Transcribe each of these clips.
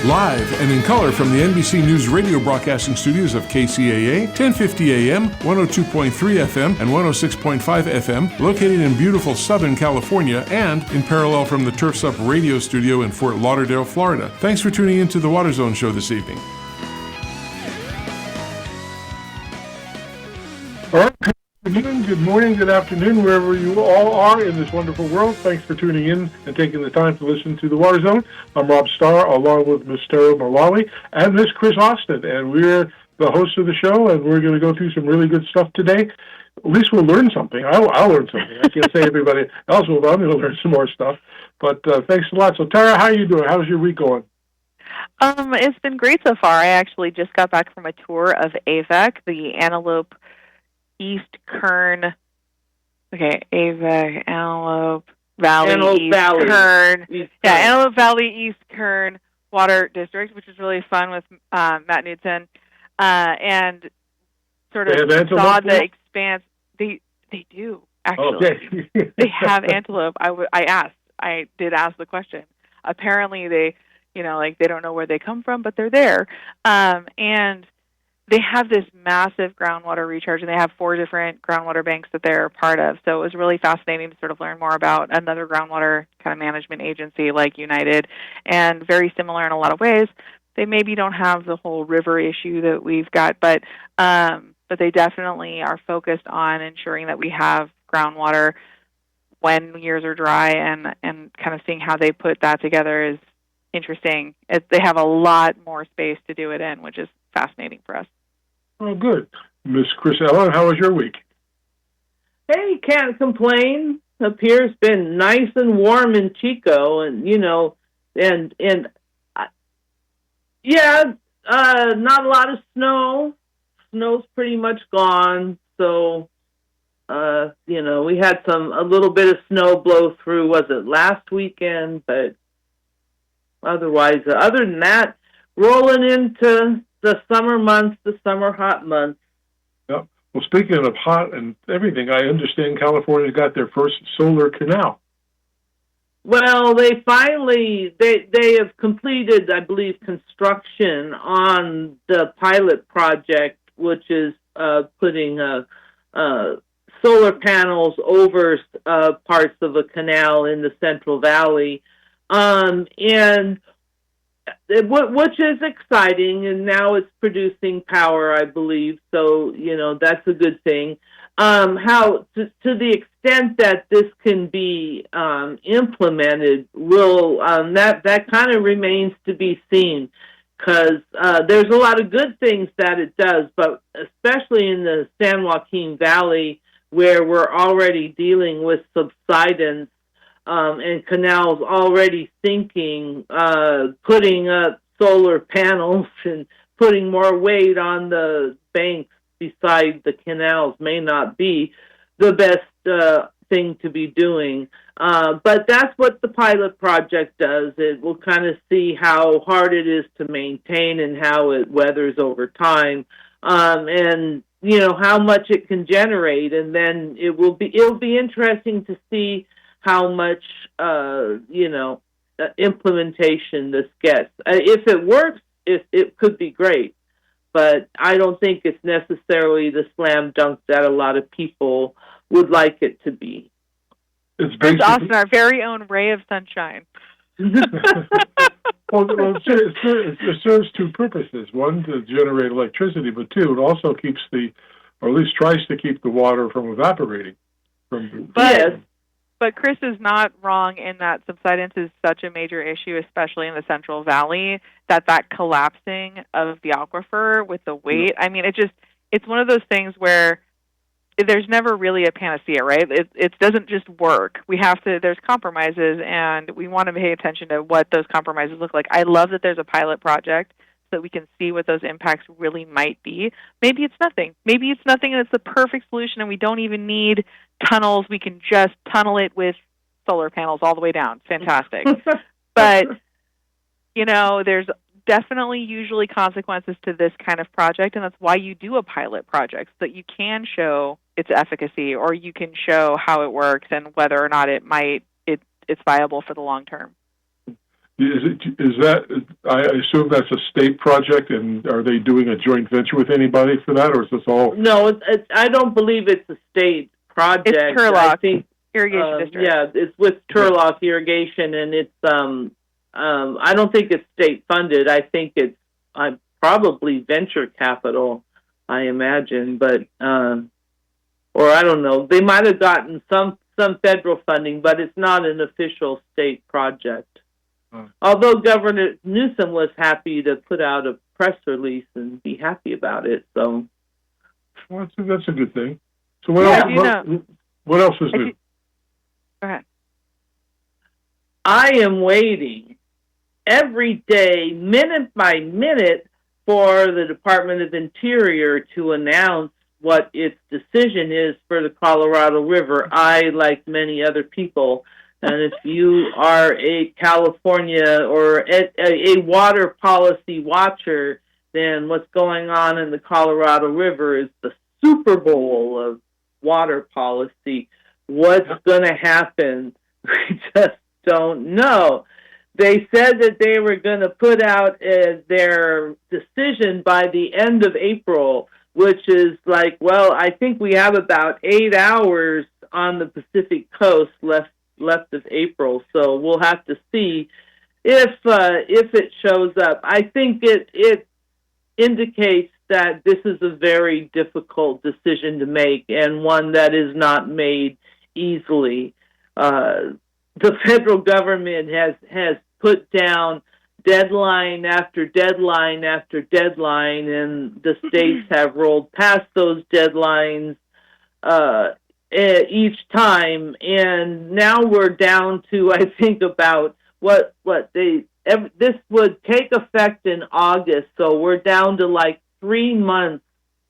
Live and in color from the NBC News radio broadcasting studios of KCAA, 1050 AM, 102.3 FM, and 106.5 FM, located in beautiful Southern California, and in parallel from the Turfs Up radio studio in Fort Lauderdale, Florida. Thanks for tuning in to the Water Zone show this evening. All right. Good morning, good afternoon, wherever you all are in this wonderful world. Thanks for tuning in and taking the time to listen to The Water Zone. I'm Rob Starr, along with Miss Toro Malawi and Miss Chris Austin, and we're the hosts of the show, and we're going to go through some really good stuff today. At least we'll learn something. I'll learn something. I can't say everybody else will, but I'm going to learn some more stuff. But thanks a lot. So, Tara, how are you doing? How's your week going? It's been great so far. I actually just got back from a tour of AVEC, the Antelope East Kern, Antelope Valley, Kern. Antelope Valley East Kern Water District, which was really fun with Matt Knudsen, and sort of saw the expanse. They do, actually. Okay. They have antelope. I did ask the question. Apparently they, they don't know where they come from, but they're there. And they have this massive groundwater recharge, and they have 4 different groundwater banks that they're a part of. So it was really fascinating to sort of learn more about another groundwater kind of management agency like United, and very similar in a lot of ways. They maybe don't have the whole river issue that we've got, but they definitely are focused on ensuring that we have groundwater when years are dry, and kind of seeing how they put that together is interesting. They have a lot more space to do it in, which is fascinating for us. Oh, good. Miss Chris Ellen, how was your week? Hey, can't complain. Up here it's been nice and warm in Chico, and not a lot of snow. Snow's pretty much gone, so we had a little bit of snow blow through. Was it last weekend? But otherwise, other than that, rolling into the summer months, the summer hot months. Yeah. Well, speaking of hot and everything, I understand California got their first solar canal. Well, they finally they have completed, I believe, construction on the pilot project, which is putting solar panels over parts of a canal in the Central Valley, and which is exciting, and now it's producing power, I believe. So, that's a good thing. How to the extent that this can be implemented will that kind of remains to be seen, because there's a lot of good things that it does, but especially in the San Joaquin Valley, where we're already dealing with subsidence. And canals already sinking, putting up solar panels and putting more weight on the banks beside the canals may not be the best thing to be doing. But that's what the pilot project does. It will kind of see how hard it is to maintain and how it weathers over time, and how much it can generate. And then it'll be interesting to see how much, implementation this gets. If it works, it could be great, but I don't think it's necessarily the slam dunk that a lot of people would like it to be. It's Austin, our very own ray of sunshine. Well, it serves 2 purposes. One, to generate electricity, but 2, it also keeps or at least tries to keep the water from evaporating. But Chris is not wrong in that subsidence is such a major issue, especially in the Central Valley, that collapsing of the aquifer with the weight. I mean, it's one of those things where there's never really a panacea, right? It doesn't just work. There's compromises, and we want to pay attention to what those compromises look like. I love that there's a pilot project so that we can see what those impacts really might be. Maybe it's nothing. Maybe it's nothing and it's the perfect solution, and we don't even need tunnels. We can just tunnel it with solar panels all the way down. Fantastic. But, there's definitely usually consequences to this kind of project, and that's why you do a pilot project, so that you can show its efficacy, or you can show how it works and whether or not it's viable for the long term. Is that, I assume that's a state project, and are they doing a joint venture with anybody for that, or is this all? No, I don't believe it's a state project. It's Turlock I think, Irrigation District. Yeah, it's with Turlock Irrigation, and it's I don't think it's state funded. I think it's probably venture capital, I imagine, but or I don't know. They might have gotten some federal funding, but it's not an official state project. Although Governor Newsom was happy to put out a press release and be happy about it, so well, that's a good thing. So what else is new? Go ahead. I am waiting every day, minute by minute, for the Department of Interior to announce what its decision is for the Colorado River. I, like many other people, and if you are a California or a water policy watcher, then what's going on in the Colorado River is the Super Bowl of water policy. What's going to happen? We just don't know. They said that they were going to put out their decision by the end of April, which is like, well, I think we have about 8 hours on the Pacific coast left of April, so we'll have to see if it shows up. I think it indicates that this is a very difficult decision to make, and one that is not made easily. The federal government has put down deadline after deadline after deadline, and the states have rolled past those deadlines each time, and now we're down to, I think, about this would take effect in August, so we're down to like 3 months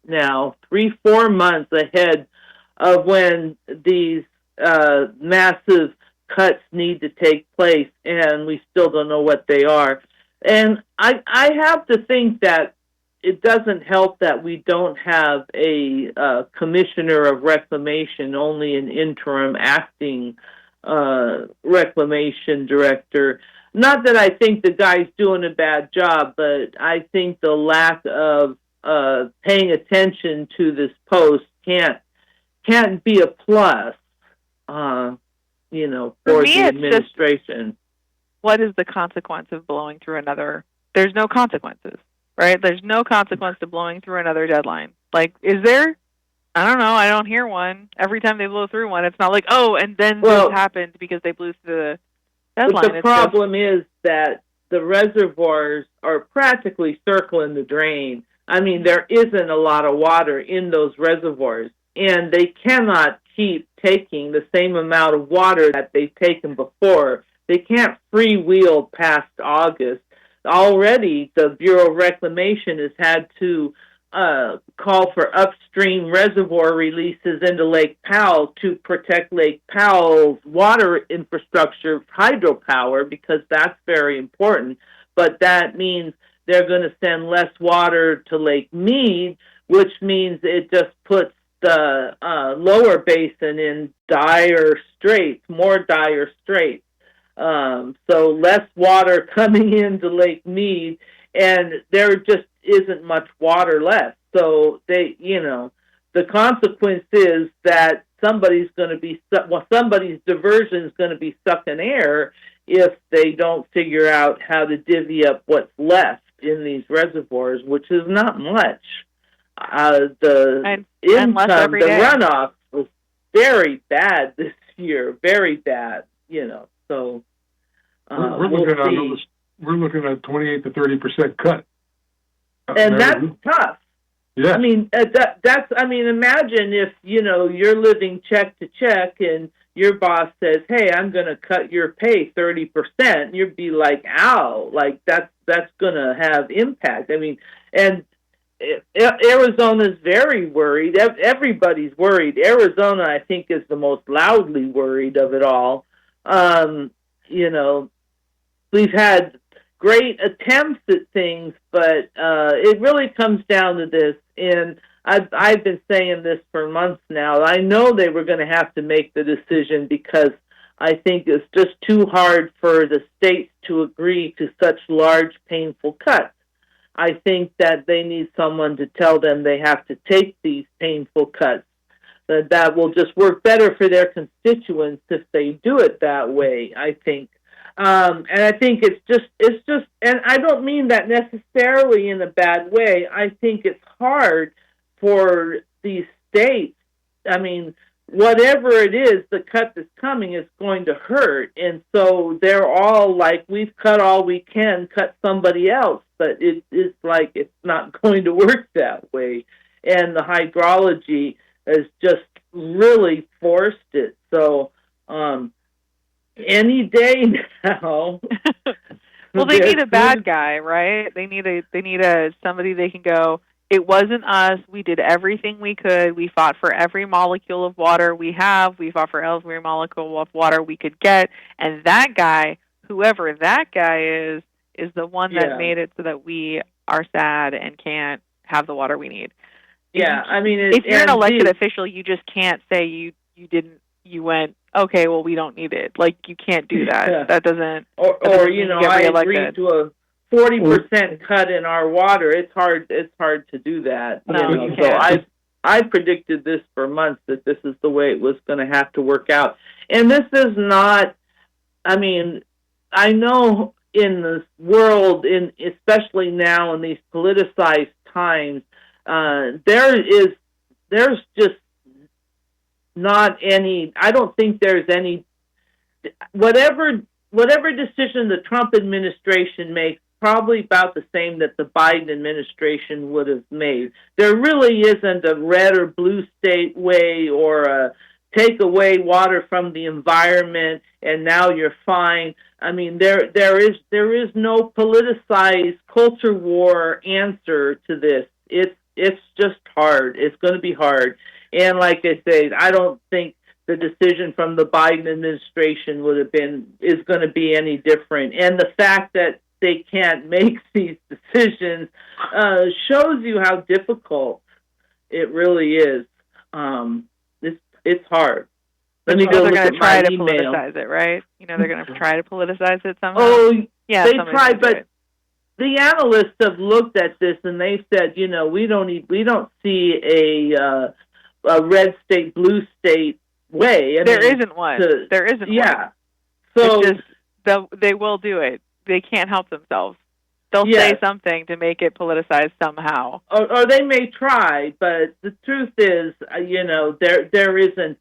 now, 4 months ahead of when these massive cuts need to take place, and we still don't know what they are. And I have to think that it doesn't help that we don't have a commissioner of reclamation, only an interim acting reclamation director. Not that I think the guy's doing a bad job, but I think the lack of paying attention to this post can't be a plus, for the administration. What is the consequence of blowing through another? There's no consequences. Right? There's no consequence to blowing through another deadline. Like, is there? I don't know. I don't hear one. Every time they blow through one, it's not like, oh, and then this happened because they blew through the deadline. But the problem is that the reservoirs are practically circling the drain. I mean, there isn't a lot of water in those reservoirs, and they cannot keep taking the same amount of water that they've taken before. They can't freewheel past August. Already, the Bureau of Reclamation has had to call for upstream reservoir releases into Lake Powell to protect Lake Powell's water infrastructure, hydropower, because that's very important. But that means they're going to send less water to Lake Mead, which means it just puts the lower basin in more dire straits. So less water coming into Lake Mead, and there just isn't much water left. So the consequence is that somebody's diversion is going to be sucking air if they don't figure out how to divvy up what's left in these reservoirs, which is not much. The runoff was very bad this year, very bad, so we're looking at 28 to 30% cut. And that's tough. Yeah. I mean, imagine if, you're living check to check and your boss says, hey, I'm going to cut your pay 30%. You'd be like, ow, like that's going to have impact. I mean, and Arizona's very worried. Everybody's worried. Arizona, I think, is the most loudly worried of it all. We've had great attempts at things, but it really comes down to this. And I've been saying this for months now. I know they were going to have to make the decision because I think it's just too hard for the states to agree to such large, painful cuts. I think that they need someone to tell them they have to take these painful cuts. That will just work better for their constituents if they do it that way, I think. And I think it's just, and I don't mean that necessarily in a bad way. I think it's hard for these states. I mean, whatever it is, the cut that's coming is going to hurt. And so they're all like, we've cut all we can, cut somebody else. But it's like it's not going to work that way. And the hydrology has just really forced it. So any day now. Well, they need a bad guy, right? They need a somebody they can go, it wasn't us. We did everything we could. We fought for every molecule of water we have. We fought for every molecule of water we could get. And that guy, whoever that guy is the one that made it so that we are sad and can't have the water we need. Yeah, I mean, if you're an elected official, you just can't say you went, okay, well, we don't need it. Like, you can't do that. Yeah. That doesn't. Or you know, I agreed to a 40% cut in our water. It's hard to do that. No, you can't. So I predicted this for months that this is the way it was going to have to work out. And this is not. I mean, I know in this world, especially now in these politicized times, there's just not any. I don't think there's any. Whatever decision the Trump administration makes, probably about the same that the Biden administration would have made. There really isn't a red or blue state way or a take away water from the environment and now you're fine. I mean, there is no politicized culture war answer to this. It's just hard. It's going to be hard. And like I say, I don't think the decision from the Biden administration is going to be any different. And the fact that they can't make these decisions shows you how difficult it really is. It's hard. Let me go look at my email. They're going to try to politicize it, right? You know, they're going to try to politicize it somehow. Oh, yeah, they try, but the analysts have looked at this and they said, you know, we don't see a red state, blue state way. There isn't one. There isn't one. Yeah. So they will do it. They can't help themselves. They'll say something to make it politicized somehow. Or they may try, but the truth is, you know, there isn't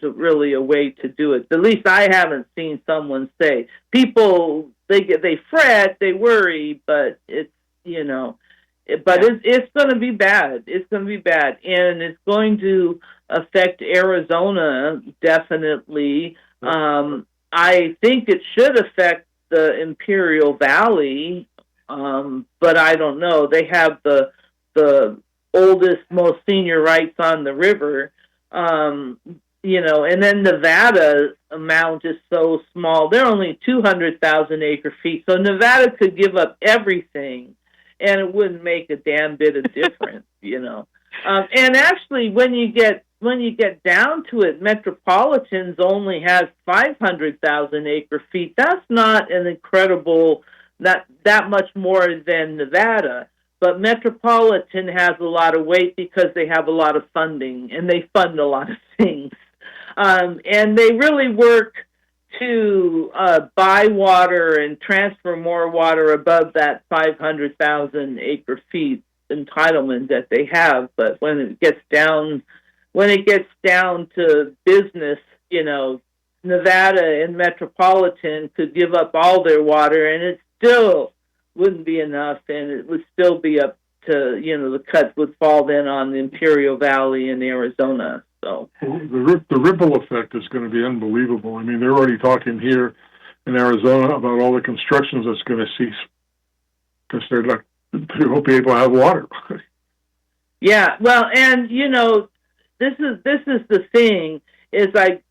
really a way to do it. At least I haven't seen someone say. People they fret, they worry, but it's, you know, it's going to be bad. It's going to be bad, and it's going to affect Arizona definitely. I think it should affect the Imperial Valley, but I don't know. They have the oldest, most senior rights on the river, you know, and then Nevada's amount is so small. They're only 200,000 acre feet, so Nevada could give up everything, and it wouldn't make a damn bit of difference, you know. And actually, when you get down to it, Metropolitan's only has 500,000 acre feet. That's not an incredible, not that much more than Nevada. But Metropolitan has a lot of weight because they have a lot of funding and they fund a lot of things. And they really work to buy water and transfer more water above that 500,000 acre feet entitlement that they have. But when it gets down to business, you know, Nevada and Metropolitan could give up all their water, and it still wouldn't be enough, and it would still be up to, you know, the cuts would fall then on the Imperial Valley in Arizona. So the ripple effect is going to be unbelievable. I mean, they're already talking here in Arizona about all the constructions that's going to cease because they won't be able to have water. Yeah, well, and you know, this is the thing, is like,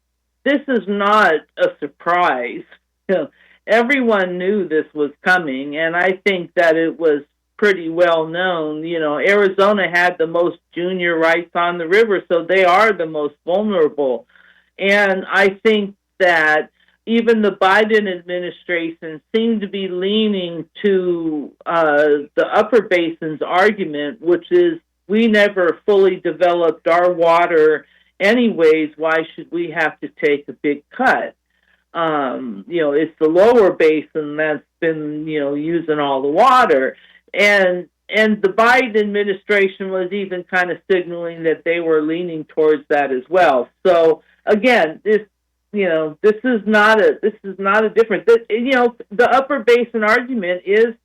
this is not a surprise. You know, everyone knew this was coming, and I think that it was pretty well known. You know, Arizona had the most junior rights on the river, so they are the most vulnerable. And I think that even the Biden administration seemed to be leaning to the upper basin's argument, which is we never fully developed our water anyways. Why should we have to take a big cut? It's the lower basin that's been, using all the water. And the Biden administration was even kind of signaling that they were leaning towards that as well. So again, this is not a difference. The upper basin argument is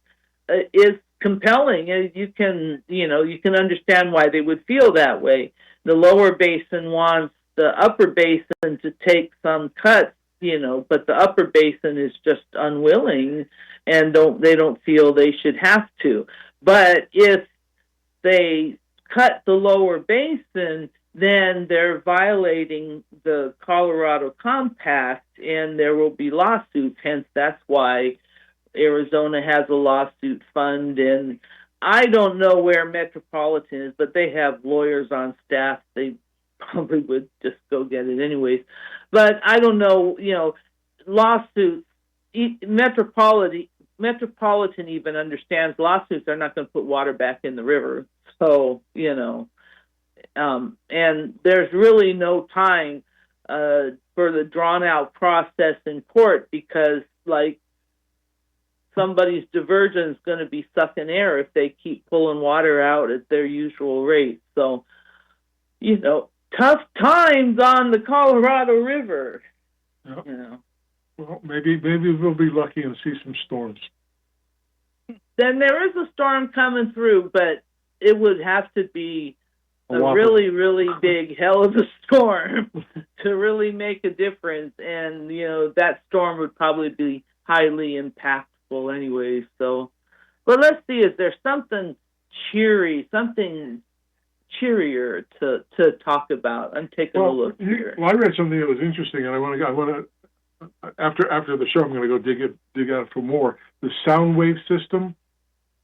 compelling, and you can understand why they would feel that way. The lower basin wants the upper basin to take some cuts, but the upper basin is just unwilling, and they don't feel they should have to. But if they cut the lower basin, then they're violating the Colorado Compact, and there will be lawsuits. Hence, that's why Arizona has a lawsuit fund. And I don't know where Metropolitan is, but they have lawyers on staff. They probably would just go get it anyways. But I don't know, lawsuits. Metropolitan even understands lawsuits are not going to put water back in the river. So, and there's really no time for the drawn-out process in court because, somebody's diversion is going to be sucking air if they keep pulling water out at their usual rate. So, tough times on the Colorado River. Yep. Well, maybe we'll be lucky and see some storms. Then there is a storm coming through, but it would have to be a really, really big hell of a storm to really make a difference. And, that storm would probably be highly impactful anyway. So, but let's see, is there something cheerier to talk about? I'm taking a look here. Well, I read something that was interesting, and I want to after the show, I'm going to go dig out for more. The sound wave system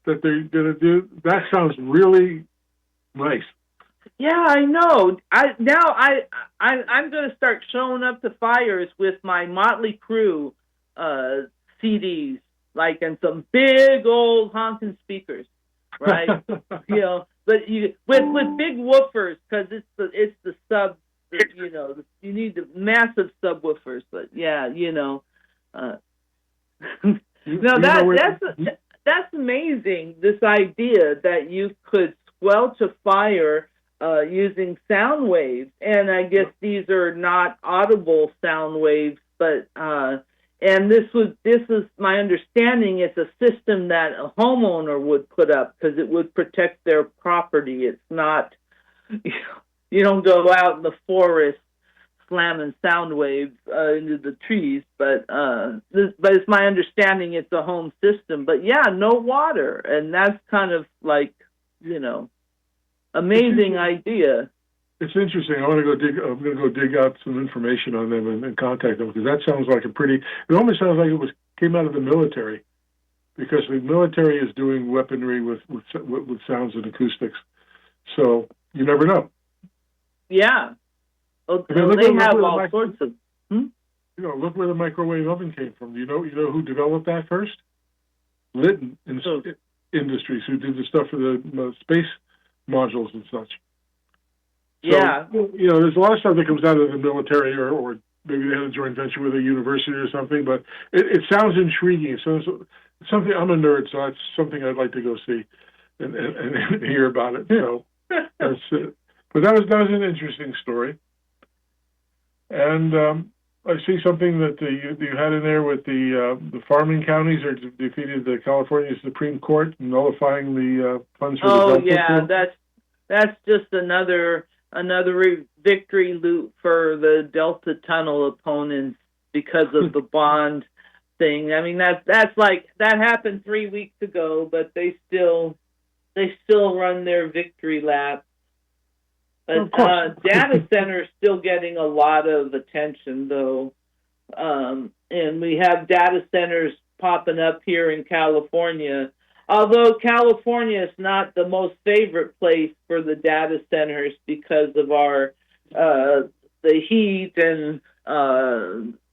that they're going to do, that sounds really nice. Yeah, I know. I'm going to start showing up to fires with my Motley Crue CDs, and some big old honking speakers, right? But with big woofers, because it's the sub. You need the massive subwoofers, but yeah, that's amazing. This idea that you could squelch a fire using sound waves, and I guess these are not audible sound waves, but and this is my understanding. It's a system that a homeowner would put up because it would protect their property. It's not. You don't go out in the forest slamming sound waves into the trees, but it's my understanding it's a home system. But yeah, no water, and that's kind of amazing idea. It's interesting. I'm going to go dig out some information on them and contact them because that sounds like it almost sounds like it came out of the military, because the military is doing weaponry with sounds and acoustics. So you never know. Yeah. Well, they have all sorts of. Look where the microwave oven came from. You know who developed that first? Litton Industries, who did the stuff for the space modules and such. So, yeah. There's a lot of stuff that comes out of the military, or maybe they had a joint venture with a university or something. But it sounds intriguing. So it's something. I'm a nerd, so it's something I'd like to go see and hear about it. So that's it. But that was an interesting story, and I see something that you had in there with the farming counties are defeated the California Supreme Court, nullifying the funds for the Delta. Oh yeah, that's just another victory loop for the Delta Tunnel opponents because of the bond thing. I mean that happened 3 weeks ago, but they still run their victory lap. But data centers still getting a lot of attention, though, and we have data centers popping up here in California. Although California is not the most favorite place for the data centers because of our the heat and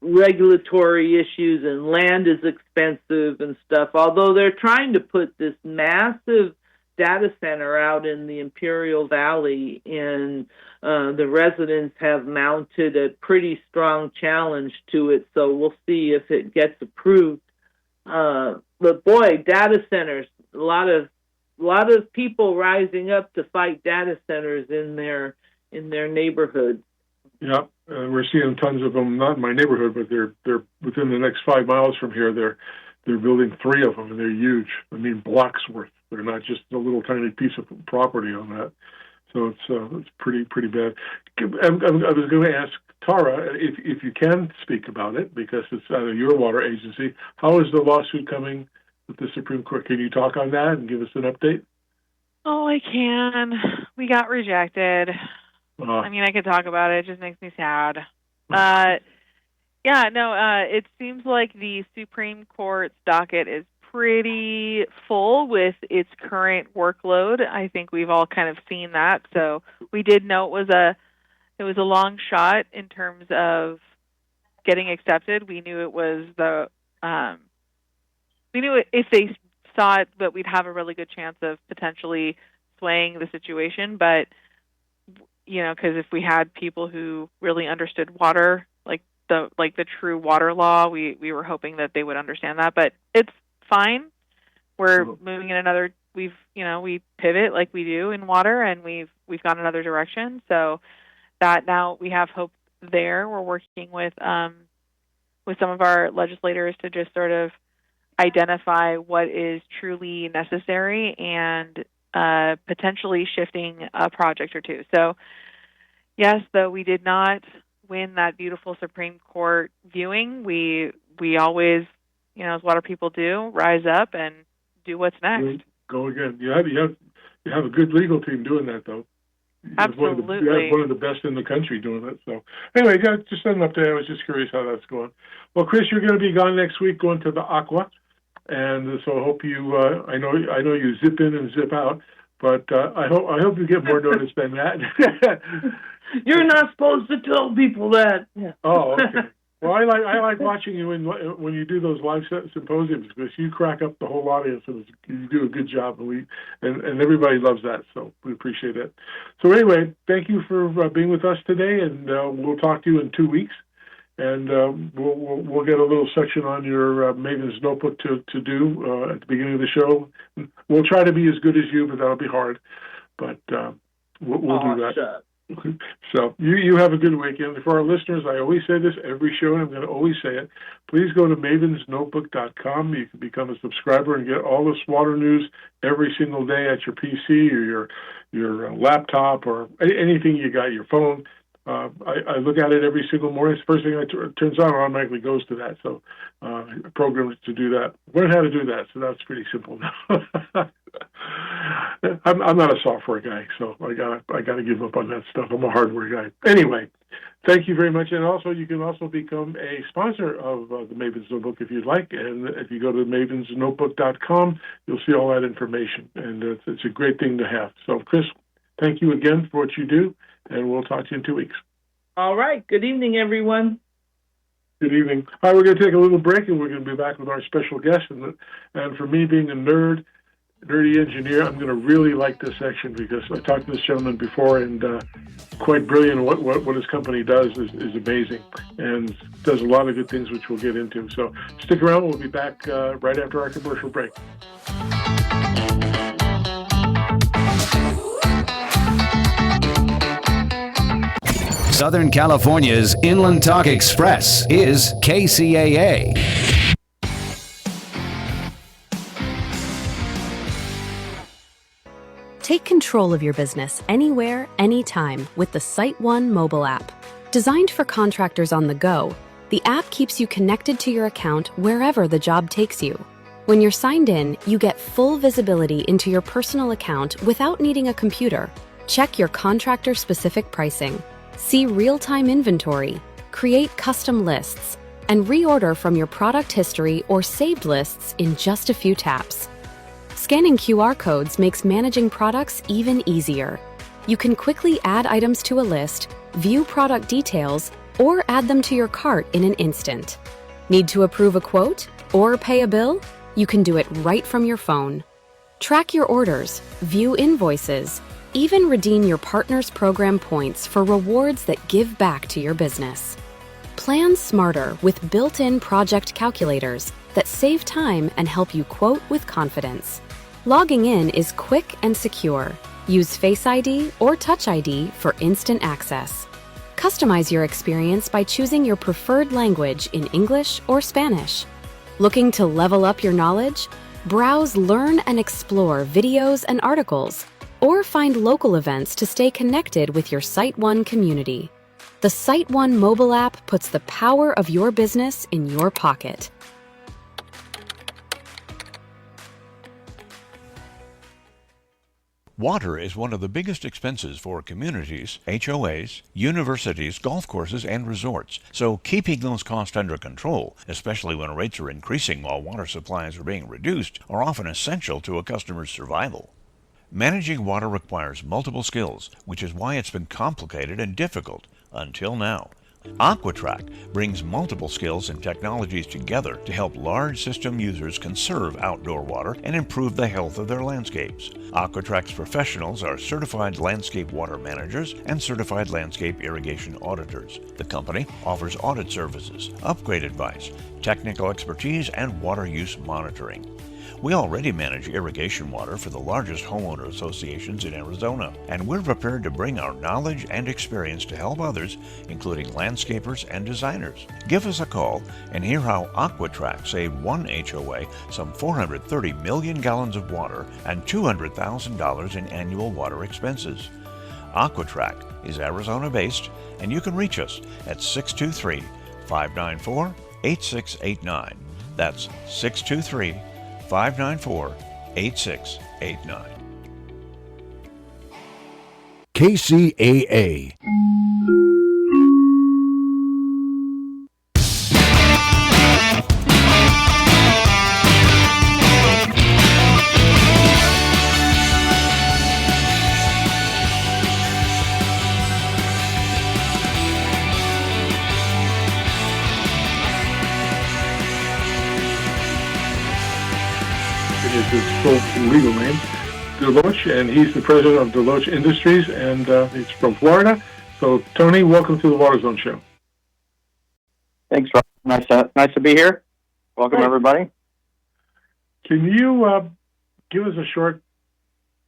regulatory issues, and land is expensive and stuff. Although they're trying to put this massive data center out in the Imperial Valley, and the residents have mounted a pretty strong challenge to it, so we'll see if it gets approved. But boy, data centers, a lot of people rising up to fight data centers in their neighborhoods. Yeah, we're seeing tons of them. Not in my neighborhood, but they're within the next 5 miles from here. They're building 3 of them, and they're huge. I mean, blocks worth. They're not just a little tiny piece of property on that. So it's pretty bad. I was going to ask Tara if you can speak about it, because it's out of your water agency. How is the lawsuit coming with the Supreme Court? Can you talk on that and give us an update? Oh, I can. We got rejected. I mean, I could talk about it. It just makes me sad. It seems like the Supreme Court's docket is pretty full with its current workload. I think we've all kind of seen that. So we did know it was a long shot in terms of getting accepted. We knew it was if they saw it, that we'd have a really good chance of potentially swaying the situation. But because if we had people who really understood water, like the true water law, we were hoping that they would understand that. But it's fine. We're moving in another. We pivot like we do in water, and we've gone another direction. So that now we have hope there. We're working with some of our legislators to just sort of identify what is truly necessary and potentially shifting a project or two. So, yes, though we did not win that beautiful Supreme Court viewing, we always, as water people do, rise up and do what's next. Go again. You have a good legal team doing that, though. Absolutely. You have one of the best in the country doing it. So, anyway, just an update. I was just curious how that's going. Well, Chris, you're going to be gone next week, going to the Aqua. And so I hope you. I know you zip in and zip out, but I hope you get more notice than that. You're not supposed to tell people that. Oh, okay. Well, I like watching you when you do those live symposiums, because you crack up the whole audience, and you do a good job, and everybody loves that. So we appreciate it. So anyway, thank you for being with us today, and we'll talk to you in 2 weeks. And we'll get a little section on your Maven's Notebook to do at the beginning of the show. We'll try to be as good as you, but that'll be hard. But we'll do that. So you have a good weekend. For our listeners, I always say this every show, and I'm going to always say it. Please go to mavensnotebook.com. You can become a subscriber and get all this water news every single day at your PC or your laptop or anything you got, your phone. I look at it every single morning. It's the first thing it turns on, automatically goes to that. So programmed to do that. Learn how to do that. So that's pretty simple now. I'm not a software guy, so I gotta give up on that stuff. I'm a hardware guy. Anyway, thank you very much. And also, you can also become a sponsor of the Maven's Notebook if you'd like. And if you go to mavensnotebook.com, you'll see all that information. And it's a great thing to have. So, Chris, thank you again for what you do. And we'll talk to you in 2 weeks. All right. Good evening, everyone. Good evening. All right, we're going to take a little break, and we're going to be back with our special guest. And for me, being a nerdy engineer, I'm going to really like this section, because I talked to this gentleman before, and quite brilliant. What his company does is amazing, and does a lot of good things, which we'll get into. So stick around. We'll be back right after our commercial break. Southern California's Inland Talk Express is KCAA. Take control of your business anywhere, anytime with the SiteOne mobile app. Designed for contractors on the go, the app keeps you connected to your account wherever the job takes you. When you're signed in, you get full visibility into your personal account without needing a computer. Check your contractor-specific pricing. See real-time inventory, create custom lists, and reorder from your product history or saved lists in just a few taps. Scanning QR codes makes managing products even easier. You can quickly add items to a list, view product details, or add them to your cart in an instant. Need to approve a quote or pay a bill? You can do it right from your phone. Track your orders, view invoices, even redeem your partner's program points for rewards that give back to your business. Plan smarter with built-in project calculators that save time and help you quote with confidence. Logging in is quick and secure. Use Face ID or Touch ID for instant access. Customize your experience by choosing your preferred language in English or Spanish. Looking to level up your knowledge? Browse, learn, and explore videos and articles, or find local events to stay connected with your SiteOne community. The SiteOne mobile app puts the power of your business in your pocket. Water is one of the biggest expenses for communities, HOAs, universities, golf courses, and resorts. So keeping those costs under control, especially when rates are increasing while water supplies are being reduced, are often essential to a customer's survival. Managing water requires multiple skills, which is why it's been complicated and difficult until now. AquaTrack brings multiple skills and technologies together to help large system users conserve outdoor water and improve the health of their landscapes. AquaTrack's professionals are certified landscape water managers and certified landscape irrigation auditors. The company offers audit services, upgrade advice, technical expertise, and water use monitoring. We already manage irrigation water for the largest homeowner associations in Arizona, and we're prepared to bring our knowledge and experience to help others, including landscapers and designers. Give us a call and hear how AquaTrack saved one HOA some 430 million gallons of water and $200,000 in annual water expenses. AquaTrack is Arizona-based, and you can reach us at 623-594-8689. That's 623-594-8689. KCAA. Is his full legal name, Deloach, and he's the president of Deloach Industries, and he's from Florida. So, Tony, welcome to the Water Zone Show. Thanks, Rob. Nice to be here. Welcome, everybody. Can you give us a short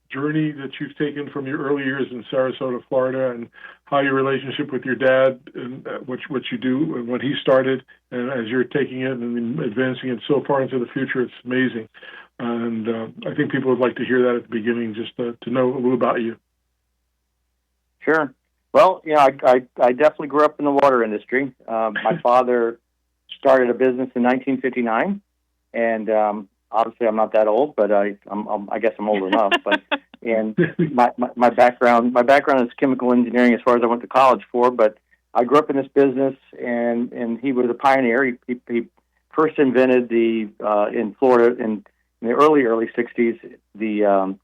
journey that you've taken from your early years in Sarasota, Florida, and how your relationship with your dad and what you do and what he started, and as you're taking it and advancing it so far into the future, it's amazing. And I think people would like to hear that at the beginning, just to know a little about you. Sure. Well, I definitely grew up in the water industry. My father started a business in 1959, and obviously I'm not that old, but I guess I'm old enough. But and my background is chemical engineering as far as I went to college for. But I grew up in this business, and he was a pioneer. He first invented in Florida in the early 60s, the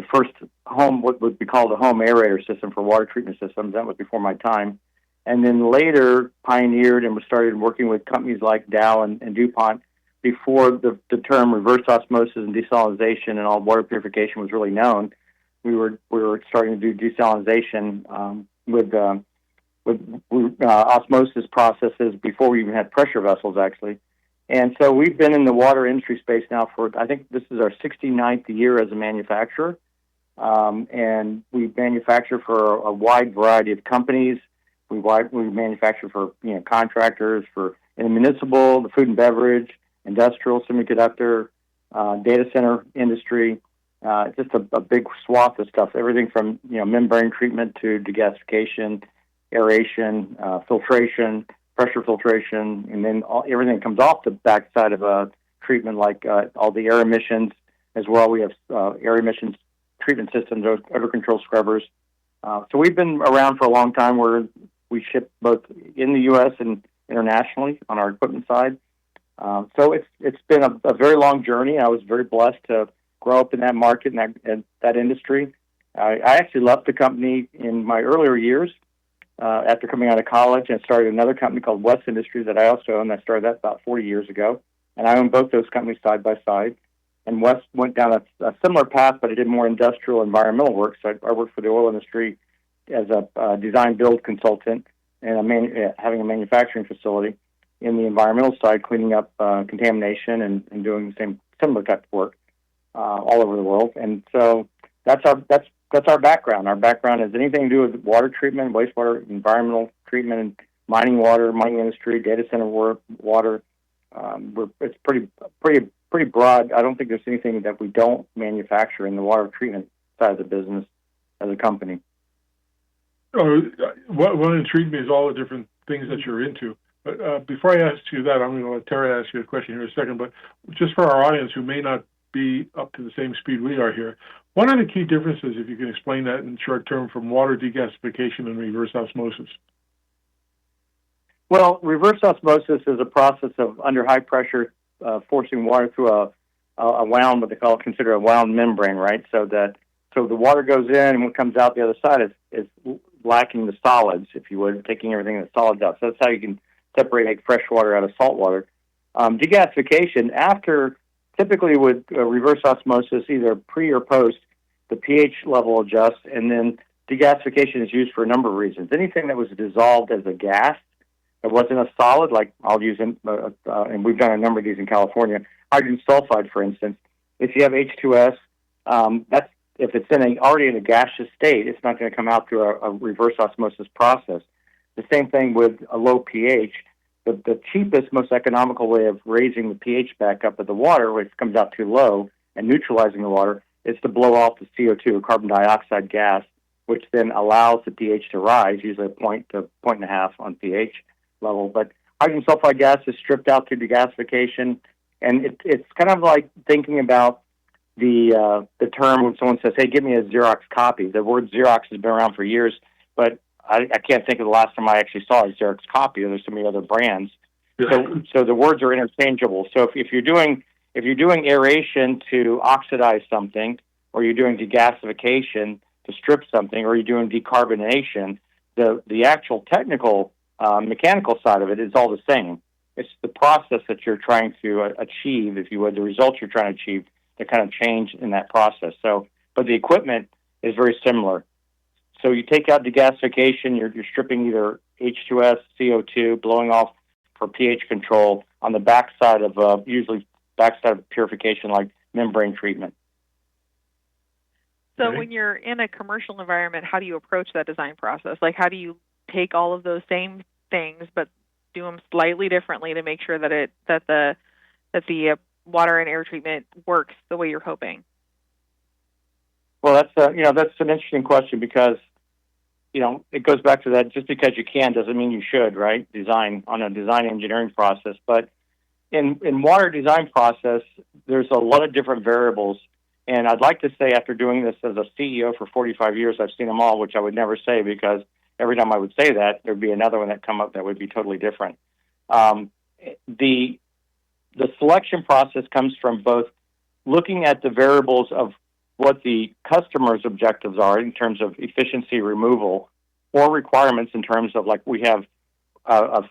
first what would be called a home aerator system for water treatment systems. That was before my time. And then later pioneered and started working with companies like Dow and DuPont before the term reverse osmosis and desalination and all water purification was really known. We were starting to do desalination with osmosis processes before we even had pressure vessels, actually. And so we've been in the water industry space now for, I think this is our 69th year as a manufacturer. And we manufacture for a wide variety of companies. We manufacture for contractors, for in the municipal, the food and beverage, industrial, semiconductor, data center industry. Just a big swath of stuff. Everything from membrane treatment to degasification, aeration, filtration, pressure filtration, and then everything comes off the backside of a treatment, like all the air emissions as well. We have air emissions treatment systems, odor control scrubbers. So we've been around for a long time, where we ship both in the U.S. and internationally on our equipment side. So it's been a very long journey. I was very blessed to grow up in that market and that industry. I actually left the company in my earlier years after coming out of college and started another company called West Industries that I also own. I started that about 40 years ago. And I own both those companies side by side. And West went down a similar path, but it did more industrial environmental work. So I worked for the oil industry as a design build consultant and having a manufacturing facility in the environmental side, cleaning up contamination and doing the same similar type of work all over the world. And so that's our background. Our background has anything to do with water treatment, wastewater, environmental treatment, and mining water, mining industry, data center water. It's pretty broad. I don't think there's anything that we don't manufacture in the water treatment side of the business as a company. What intrigued me is all the different things that you're into. But before I ask you that, I'm going to let Tara ask you a question here in a second. But just for our audience who may not be up to the same speed we are here, what are the key differences, if you can explain that in short term, from water degasification and reverse osmosis? Well, reverse osmosis is a process of under high pressure forcing water through a wound, what they consider a wound membrane, right? So the water goes in, and what comes out the other side is lacking the solids, if you would, taking everything that's solids out. So that's how you can separate fresh water out of salt water. Degasification, typically with reverse osmosis, either pre or post, the pH level adjusts, and then degasification is used for a number of reasons. Anything that was dissolved as a gas, it wasn't a solid, like I'll use, and we've done a number of these in California, hydrogen sulfide, for instance. If you have H2S, if it's already in a gaseous state, it's not going to come out through a reverse osmosis process. The same thing with a low pH. The cheapest, most economical way of raising the pH back up of the water, when it comes out too low, and neutralizing the water, is to blow off the CO2, carbon dioxide gas, which then allows the pH to rise, usually a point to point and a half on pH level. But hydrogen sulfide gas is stripped out through degasification, and it's kind of like thinking about the term when someone says, "Hey, give me a Xerox copy." The word Xerox has been around for years, but I can't think of the last time I actually saw a Xerox copy. There's so many other brands, so the words are interchangeable. So if you're doing aeration to oxidize something, or you're doing degasification to strip something, or you're doing decarbonation, the actual technical mechanical side of it is all the same. It's the process that you're trying to achieve, if you would, the results you're trying to achieve that kind of change in that process. So, but the equipment is very similar. So you take out degasification, you're stripping either H2S, CO2, blowing off for pH control on the backside of usually backside of purification, like membrane treatment. So when you're in a commercial environment, how do you approach that design process? Like, how do you take all of those same things but do them slightly differently to make sure that the water and air treatment works the way you're hoping? Well, that's an interesting question, because it goes back to that. Just because you can doesn't mean you should, right? Design engineering process, but in water design process, there's a lot of different variables. And I'd like to say, after doing this as a CEO for 45 years, I've seen them all, which I would never say, because every time I would say that, there'd be another one that come up that would be totally different. The selection process comes from both looking at the variables of what the customer's objectives are in terms of efficiency removal, or requirements in terms of, like, we have a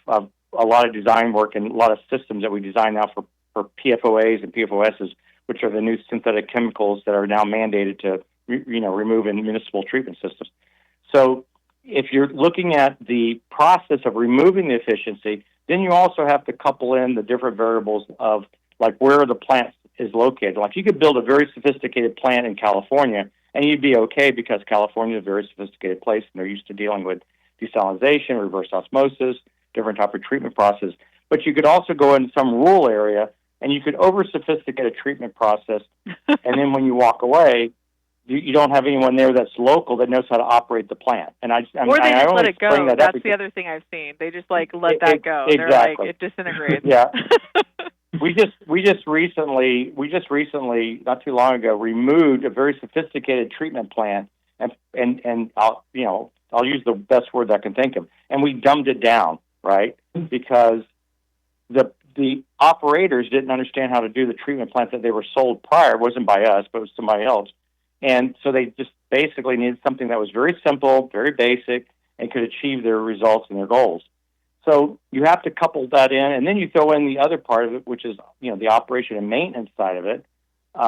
lot of design work and a lot of systems that we design now for PFOAs and PFOSs, which are the new synthetic chemicals that are now mandated to remove in municipal treatment systems. So if you're looking at the process of removing the efficiency, then you also have to couple in the different variables of, like, where the plant is located. Like, you could build a very sophisticated plant in California, and you'd be okay, because California is a very sophisticated place, and they're used to dealing with desalination, reverse osmosis, different type of treatment process. But you could also go into some rural area, and you could over-sophisticate a treatment process, and then when you walk away, you don't have anyone there that's local that knows how to operate the plant. And or they just let it go. That's the other thing I've seen. They just let that go. Exactly. They're like, it disintegrates. Yeah. We just recently, not too long ago, removed a very sophisticated treatment plant, and I'll use the best word I can think of, and we dumbed it down, right? Because the operators didn't understand how to do the treatment plant that they were sold prior. It wasn't by us, but it was somebody else. And so they just basically needed something that was very simple, very basic, and could achieve their results and their goals. So you have to couple that in, and then you throw in the other part of it, which is the operation and maintenance side of it,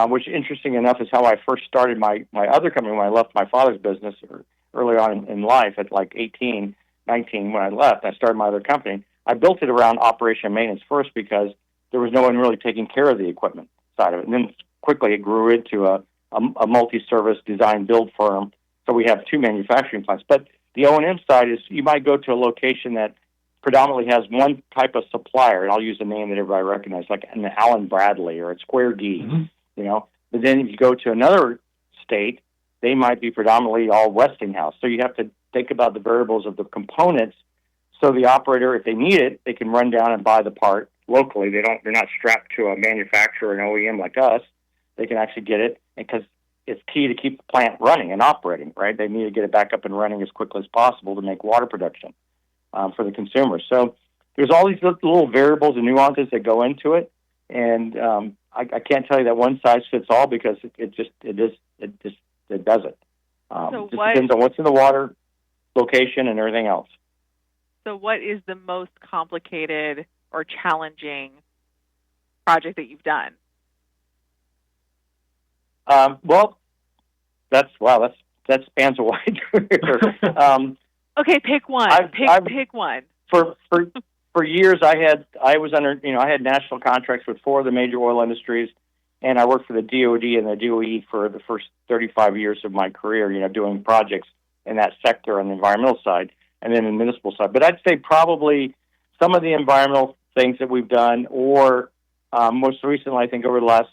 which, interesting enough, is how I first started my other company when I left my father's business early on in life at like 18, 19 when I left. I started my other company. I built it around operation and maintenance first because there was no one really taking care of the equipment side of it. And then quickly it grew into a multi-service design build firm. So we have two manufacturing plants. But the O&M side is you might go to a location that predominantly has one type of supplier, and I'll use a name that everybody recognizes, like an Allen Bradley or a Square Gee, But then if you go to another state, they might be predominantly all Westinghouse. So you have to think about the variables of the components. So the operator, if they need it, they can run down and buy the part locally. They're not strapped to a manufacturer, an OEM like us. They can actually get it because it's key to keep the plant running and operating, right? They need to get it back up and running as quickly as possible to make water production for the consumer. So there's all these little variables and nuances that go into it, and I can't tell you that one size fits all because it doesn't. It depends on what's in the water, location, and everything else. So what is the most complicated or challenging project that you've done? Well, that spans a wide career. Okay, pick one. Pick one. For years, I had national contracts with 4 of the major oil industries, and I worked for the DoD and the DOE for the first 35 years of my career. Doing projects in that sector on the environmental side, and then the municipal side. But I'd say probably some of the environmental things that we've done, or most recently, I think over the last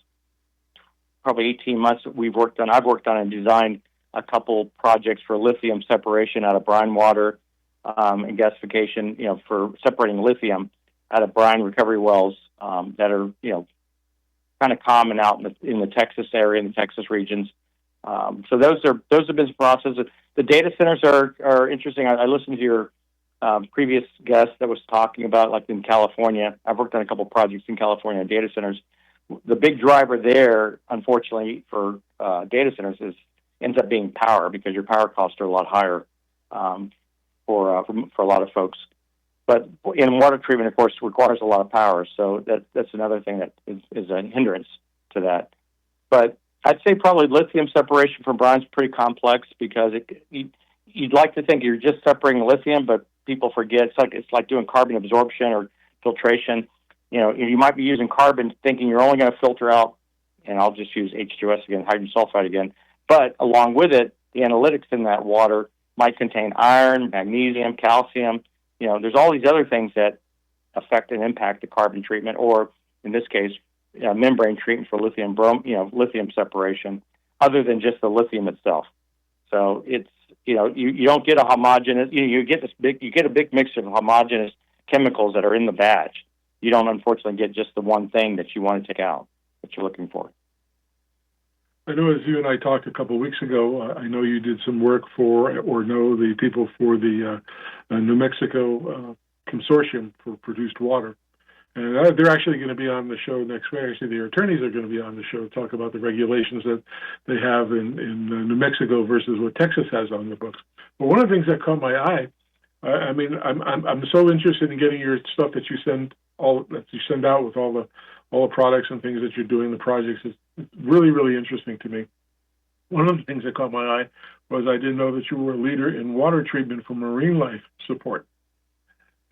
probably 18 months, I've worked on and designed a couple projects for lithium separation out of brine water and gasification, for separating lithium out of brine recovery wells that are, kind of common out in the Texas area, in the Texas regions. So those have been processes. The data centers are interesting. I listened to your previous guest that was talking about, like in California. I've worked on a couple projects in California data centers. The big driver there, unfortunately, for data centers ends up being power, because your power costs are a lot higher for a lot of folks. But in water treatment, of course, requires a lot of power, so that's another thing that is a hindrance to that. But I'd say probably lithium separation from brine is pretty complex, because you'd like to think you're just separating lithium, but people forget it's like doing carbon absorption or filtration. You might be using carbon thinking you're only going to filter out, and I'll just use H2S again, hydrogen sulfide again. But along with it, the analytics in that water might contain iron, magnesium, calcium. There's all these other things that affect and impact the carbon treatment, or in this case, membrane treatment for lithium lithium separation, other than just the lithium itself. So it's you don't get a homogeneous. You get a big mixture of homogeneous chemicals that are in the batch. You don't, unfortunately, get just the one thing that you want to take out that you're looking for. I know, as you and I talked a couple of weeks ago, I know you did some work know the people for the New Mexico Consortium for Produced Water. And they're actually going to be on the show next week. Actually, their attorneys are going to be on the show to talk about the regulations that they have in New Mexico versus what Texas has on the books. But one of the things that caught my eye, I'm so interested in getting your stuff that you send out with all the products and things that you're doing, the projects. Is really, really interesting to me. One of the things that caught my eye was I didn't know that you were a leader in water treatment for marine life support,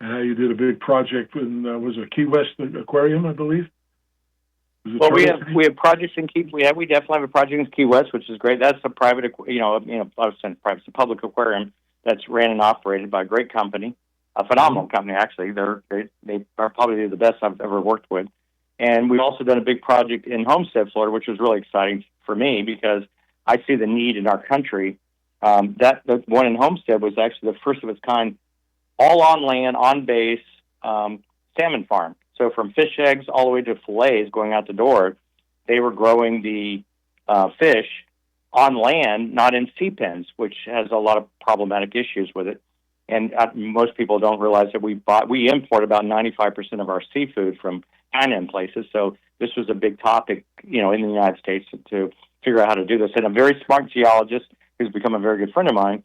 and how you did a big project in was it Key West Aquarium, I believe. Well, we have projects in Key. We definitely have a project in Key West, which is great. That's a private, I was saying private, it's a public aquarium that's ran and operated by a great company, a phenomenal company actually. They are probably the best I've ever worked with. And we've also done a big project in Homestead, Florida, which was really exciting for me because I see the need in our country. The one in Homestead was actually the first of its kind, all on land, on base, salmon farm. So from fish eggs all the way to fillets going out the door, they were growing the fish on land, not in sea pens, which has a lot of problematic issues with it. And most people don't realize that we import about 95% of our seafood from China and places. So this was a big topic, in the United States to figure out how to do this. And a very smart geologist who's become a very good friend of mine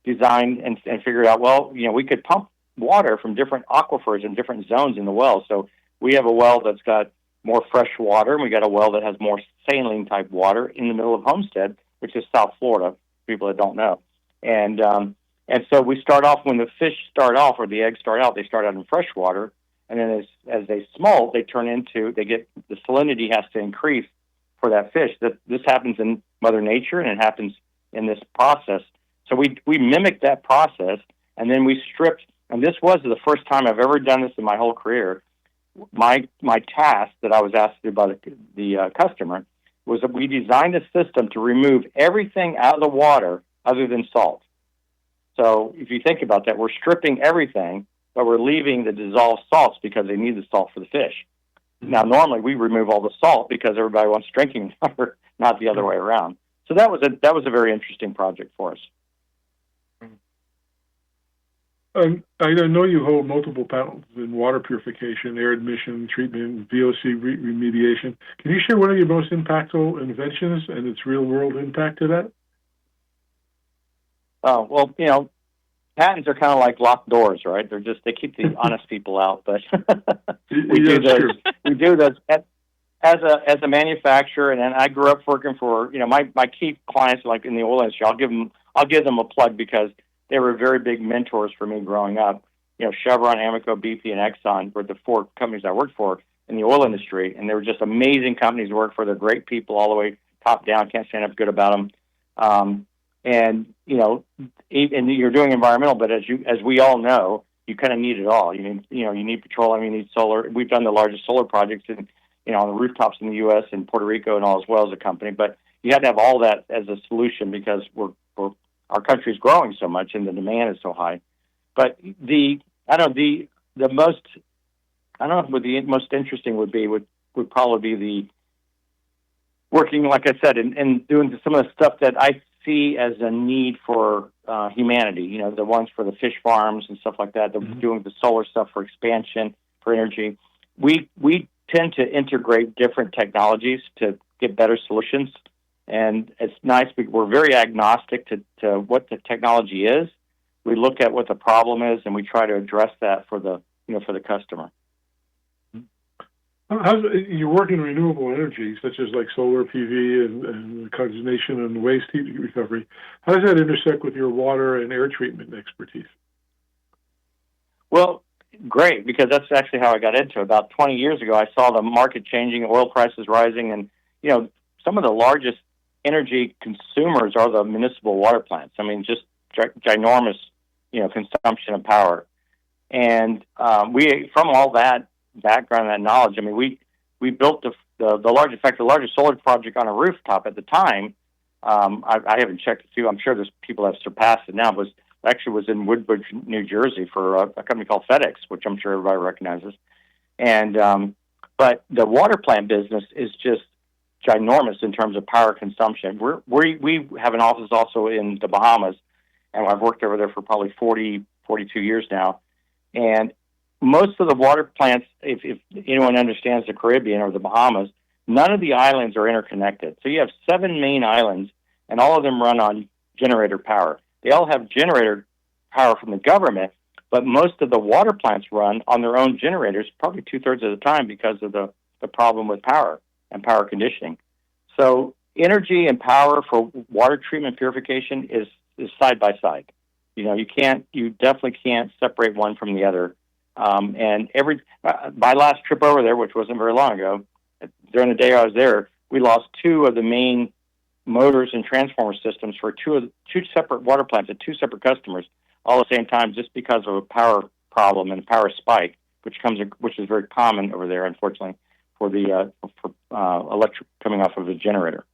designed and figured out, well, we could pump water from different aquifers and different zones in the well. So we have a well that's got more fresh water, and we got a well that has more saline type water in the middle of Homestead, which is South Florida, people that don't know. And so we start off, when the fish start off, or the eggs start out, they start out in fresh water, and then as they smolt, the salinity has to increase for that fish. This happens in Mother Nature, and it happens in this process. So we mimicked that process, and then we stripped, and this was the first time I've ever done this in my whole career. My task that I was asked to do by the customer was that we designed a system to remove everything out of the water other than salt. So if you think about that, we're stripping everything, but we're leaving the dissolved salts because they need the salt for the fish. Now, normally we remove all the salt because everybody wants drinking water, not the other way around. So that was a very interesting project for us. I know you hold multiple patents in water purification, air admission, treatment, VOC remediation. Can you share one of your most impactful inventions and its real-world impact to that? Oh, well, patents are kind of like locked doors, right? They keep the honest people out, but we do those as a manufacturer. And I grew up working for, my key clients, like in the oil industry. I'll give them a plug because they were very big mentors for me growing up. Chevron, Amoco, BP, and Exxon were the four companies I worked for in the oil industry, and they were just amazing companies to work for. They're great people all the way top down. Can't stand up good about them. And you're doing environmental, but as we all know, you kind of need it all. You need petroleum, you need solar. We've done the largest solar projects on the rooftops in the U.S. and Puerto Rico and all as well as a company. But you have to have all that as a solution because our country is growing so much and the demand is so high. But the most interesting would probably be the working, like I said, and doing some of the stuff that I see as a need for humanity. The ones for the fish farms and stuff like that. Doing the solar stuff for expansion, for energy. We tend to integrate different technologies to get better solutions. And it's nice. We're very agnostic to what the technology is. We look at what the problem is, and we try to address that for the customer. You work in renewable energy, such as like solar PV and cogeneration and waste heat recovery. How does that intersect with your water and air treatment expertise? Well, great, because that's actually how I got into it. About 20 years ago, I saw the market changing, oil prices rising, and some of the largest energy consumers are the municipal water plants. I mean, just ginormous, consumption of power. And we, from all that background, that knowledge, I mean, we built the largest solar project on a rooftop at the time. I haven't checked it too. I'm sure there's people that have surpassed it now. Was in Woodbridge, New Jersey, for a company called FedEx, which I'm sure everybody recognizes. And but the water plant business is just ginormous in terms of power consumption. We have an office also in the Bahamas, and I've worked over there for probably 42 years now. And most of the water plants, if anyone understands the Caribbean or the Bahamas, none of the islands are interconnected. So you have 7 main islands, and all of them run on generator power. They all have generator power from the government, but most of the water plants run on their own generators, probably 2/3 of the time because of the problem with power and power conditioning. So energy and power for water treatment purification is side by side. You definitely can't separate one from the other. And my last trip over there, which wasn't very long ago, during the day I was there, we lost 2 of the main motors and transformer systems for two separate water plants at 2 separate customers all at the same time, just because of a power problem and a power spike, which is very common over there, unfortunately, for the electric coming off of the generator.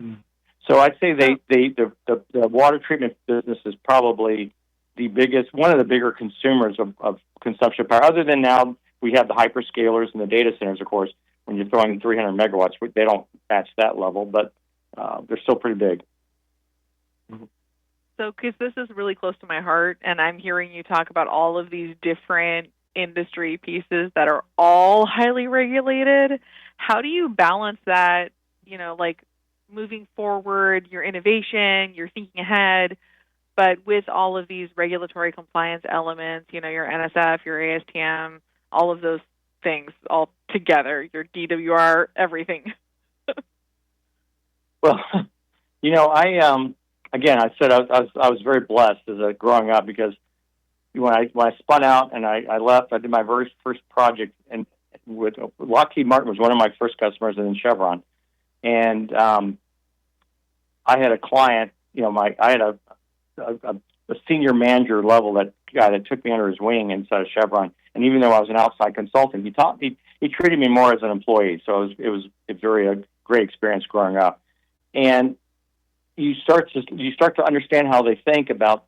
Mm. So I'd say the water treatment business is probably one of the bigger consumers of consumption power. Other than now, we have the hyperscalers and the data centers, of course. When you're throwing 300 megawatts, they don't match that level, but they're still pretty big. So, because this is really close to my heart, and I'm hearing you talk about all of these different industry pieces that are all highly regulated, how do you balance that, like moving forward, your innovation, you're thinking ahead, but with all of these regulatory compliance elements, your NSF, your ASTM, all of those things all together, your DWR, everything. Well, I said I was very blessed as growing up, because when I spun out and I left, I did my very first project, and with Lockheed Martin was one of my first customers, and then Chevron. And I had a client, I had a senior manager level guy that took me under his wing inside of Chevron. And even though I was an outside consultant, he treated me more as an employee. So it was a great experience growing up. And you start to understand how they think about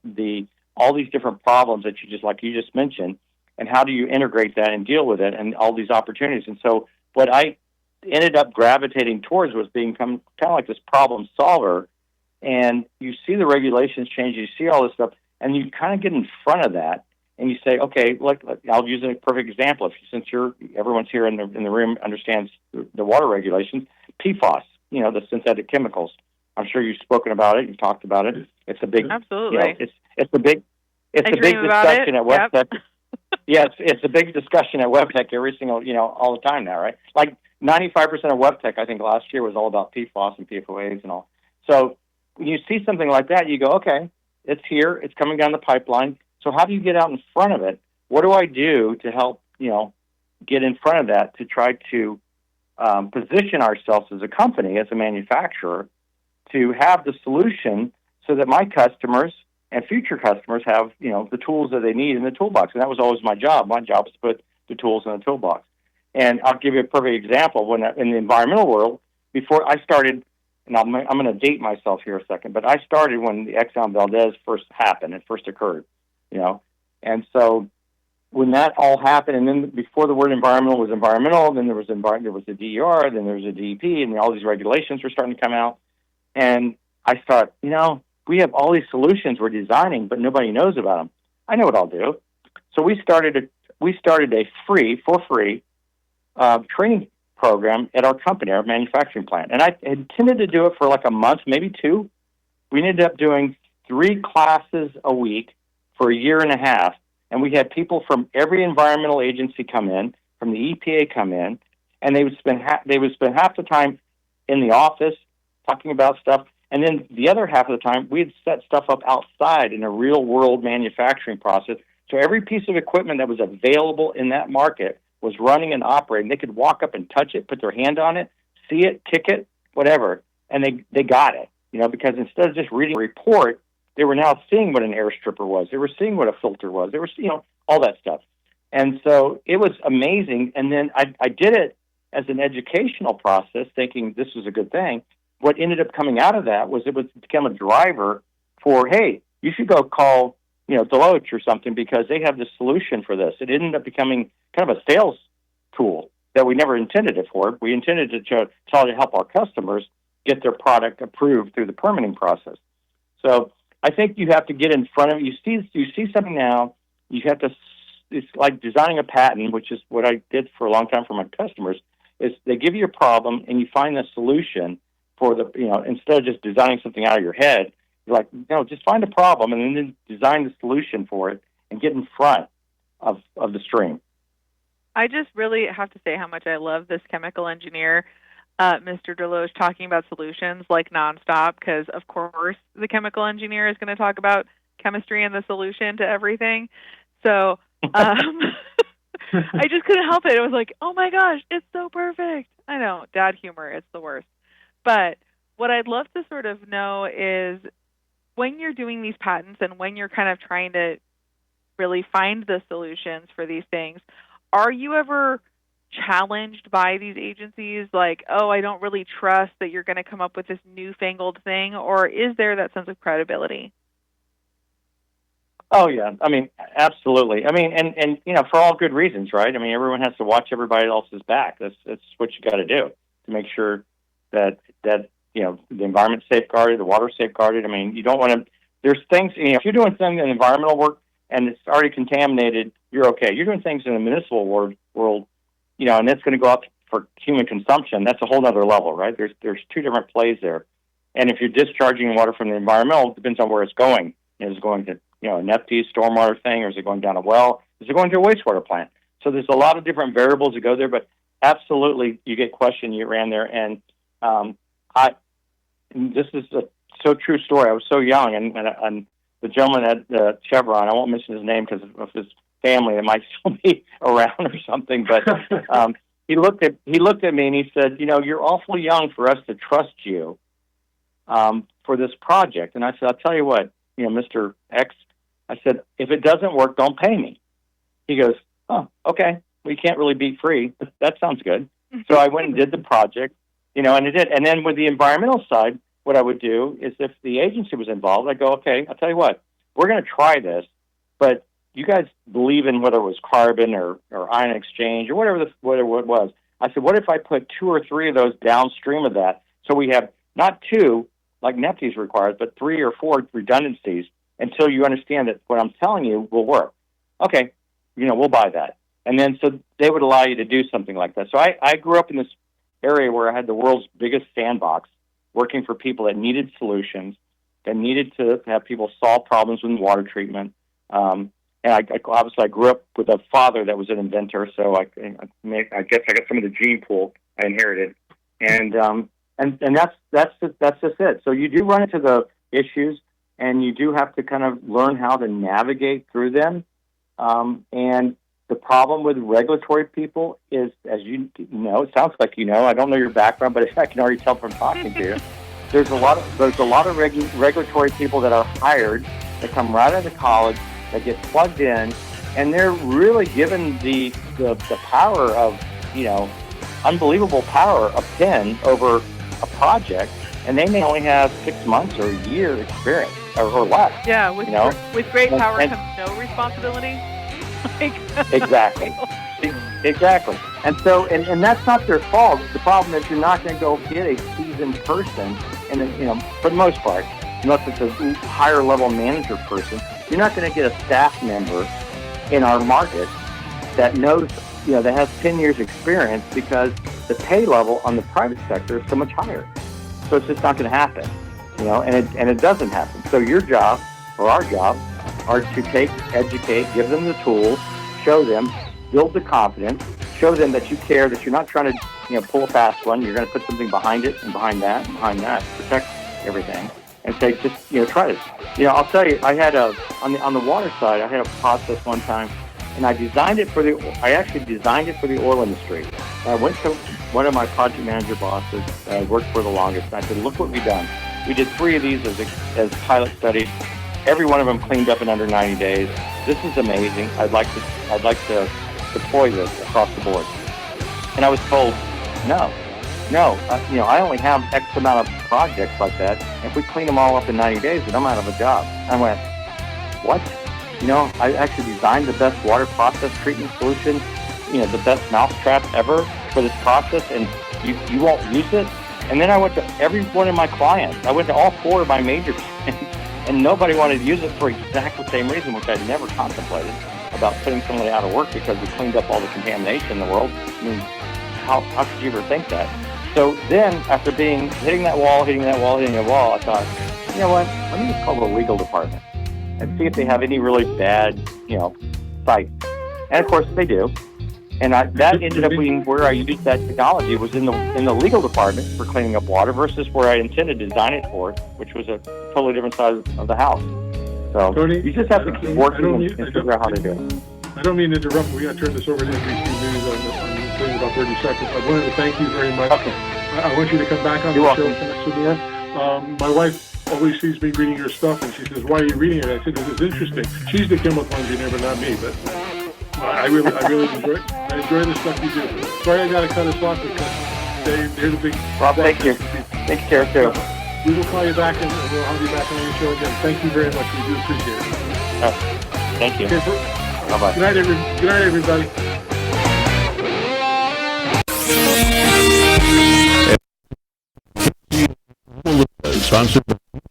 all these different problems that you just mentioned, and how do you integrate that and deal with it and all these opportunities. And so what I ended up gravitating towards was being kind of like this problem solver. And you see the regulations change, you see all this stuff, and you kind of get in front of that, and you say, okay, I'll use a perfect example. Since everyone's here in the room understands the water regulations, PFAS, the synthetic chemicals. I'm sure you've spoken about it, you've talked about it. It's a big, absolutely. It's a big discussion at WebTech. Yep. Yeah, it's a big discussion at WebTech every single, all the time now, right? Like 95% of WebTech, I think last year was all about PFAS and PFOAs and all. So when you see something like that, you go, okay, it's here, it's coming down the pipeline. So how do you get out in front of it? What do I do to help, get in front of that, to try to position ourselves as a company, as a manufacturer, to have the solution so that my customers and future customers have, the tools that they need in the toolbox. And that was always my job. My job was to put the tools in the toolbox. And I'll give you a perfect example. When in the environmental world, before I started, and I'm going to date myself here a second, but I started when the Exxon Valdez first happened, it first occurred, And so when that all happened, and then before the word environmental was environmental, then there was the DER, then there was a DEP, and all these regulations were starting to come out. And I thought, we have all these solutions we're designing, but nobody knows about them. I know what I'll do. So we started a for free training program at our company, our manufacturing plant. And I intended to do it for like a month, maybe 2. We ended up doing 3 classes a week for a year and a half. And we had people from every environmental agency come in, from the EPA come in, and they would spend half the time in the office talking about stuff. And then the other half of the time, we'd set stuff up outside in a real-world manufacturing process. So every piece of equipment that was available in that market was running and operating. They could walk up and touch it, put their hand on it, see it, tick it, whatever, and they got it. Because instead of just reading a report, they were now seeing what an air stripper was. They were seeing what a filter was. They were, all that stuff. And so it was amazing. And then I did it as an educational process, thinking this was a good thing. What ended up coming out of that was it would become a driver for, hey, you should go call, Deloach or something, because they have the solution for this. It ended up becoming kind of a sales tool that we never intended it for. We intended it to try to help our customers get their product approved through the permitting process. So I think you have to get in front of it. You see something now, you have to, it's like designing a patent, which is what I did for a long time for my customers, is they give you a problem and you find the solution for the, instead of just designing something out of your head, you're like, just find a problem and then design the solution for it and get in front of the stream. I just really have to say how much I love this chemical engineer, Mr. Deloach, talking about solutions like nonstop, because of course the chemical engineer is going to talk about chemistry and the solution to everything. So I just couldn't help it. It was like, oh my gosh, it's so perfect. I know, dad humor, it's the worst. But what I'd love to sort of know is when you're doing these patents and when you're kind of trying to really find the solutions for these things, are you ever challenged by these agencies like, oh, I don't really trust that you're going to come up with this newfangled thing? Or is there that sense of credibility? Oh, yeah. I mean, absolutely. I mean, and for all good reasons, right? I mean, everyone has to watch everybody else's back. That's what you got to do to make sure that the environment's safeguarded, the water's safeguarded. I mean, you don't want to. There's things. If you're doing something in environmental work and it's already contaminated, you're okay. You're doing things in the municipal world, and it's going to go out for human consumption. That's a whole other level, right? There's 2 different plays there. And if you're discharging water from the environmental, it depends on where it's going. Is it going to, a Neptune stormwater thing, or is it going down a well? Is it going to a wastewater plant? So there's a lot of different variables that go there, but absolutely, you get questioned. You ran there, and this is a so true story. I was so young, and the gentleman at Chevron, I won't mention his name because of his family, it might still be around or something, but he looked at me and he said, you're awfully young for us to trust you for this project. And I said, I'll tell you what, Mr. X, I said, if it doesn't work, don't pay me. He goes, oh, okay. We can't really beat free. That sounds good. So I went and did the project, and it did. And then with the environmental side, what I would do is if the agency was involved, I'd go, okay, I'll tell you what, we're going to try this, but you guys believe in whether it was carbon or ion exchange or whatever it was. I said, what if I put 2 or 3 of those downstream of that? So we have not 2 like Neptune requires, but 3 or 4 redundancies until you understand that what I'm telling you will work. Okay, we'll buy that. And then so they would allow you to do something like that. So I grew up in this area where I had the world's biggest sandbox, working for people that needed solutions, that needed to have people solve problems with water treatment. And I obviously I grew up with a father that was an inventor, so I guess I got some of the gene pool I inherited, and that's just it. So you do run into the issues, and you do have to kind of learn how to navigate through them. And the problem with regulatory people is, as you know, it sounds like I don't know your background, but I can already tell from talking to you. There's a lot of regulatory people that are hired that come right out of college, that get plugged in, and they're really given the power of, unbelievable power of pen over a project, and they may only have 6 months or a year experience or less. Yeah, with great power comes no responsibility. Exactly. And so, and that's not their fault. The problem is you're not going to go get a seasoned person, and for the most part, unless it's a higher level manager person, you're not going to get a staff member in our market that knows, that has 10 years experience, because the pay level on the private sector is so much higher. So it's just not going to happen, and it doesn't happen. So your job, or our job, are to educate, give them the tools, show them, build the confidence, show them that you care, that you're not trying to, pull a fast one. You're going to put something behind it and behind that and behind that, protect everything, and say, just, try it. I'll tell you, I had on the water side, I had a process one time, and I actually designed it for the oil industry. I went to one of my project manager bosses that I worked for the longest, and I said, look what we've done. We did 3 of these as pilot studies. Every one of them cleaned up in under 90 days. This is amazing. I'd like to deploy this across the board. And I was told, no. I only have X amount of projects like that. If we clean them all up in 90 days, then I'm out of a job. I went, what? I actually designed the best water process treatment solution, the best mousetrap ever for this process, and you won't use it? And then I went to every one of my clients. I went to all 4 of my major clients, and nobody wanted to use it for exactly the same reason, which I'd never contemplated, about putting somebody out of work because we cleaned up all the contamination in the world. I mean, how could you ever think that? So then, after hitting that wall, I thought, you know what? Let me just call the legal department and see if they have any really bad, sites. And of course, they do. And that ended up being where I used that technology, was in the legal department for cleaning up water, versus where I intended to design it for, which was a totally different side of the house. So Tony, you just have to keep working and figure out how to do it. I don't mean to interrupt. We got to turn this over to NBC News in about 30 seconds. I wanted to thank you very much. Okay. I want you to come back on the show some more. My wife always sees me reading your stuff, and she says, "Why are you reading it?" I said, "This is interesting." She's the chemical engineer, but not me. But I really enjoy the stuff you do. Sorry, I got to cut us off because they're the big. Rob, thank you. Thank you, Tara, too. We will call you back, and we'll have you back on the show again. Thank you very much. We do appreciate it. Thank you. Okay, bye-bye. Good night, everybody. Sponsored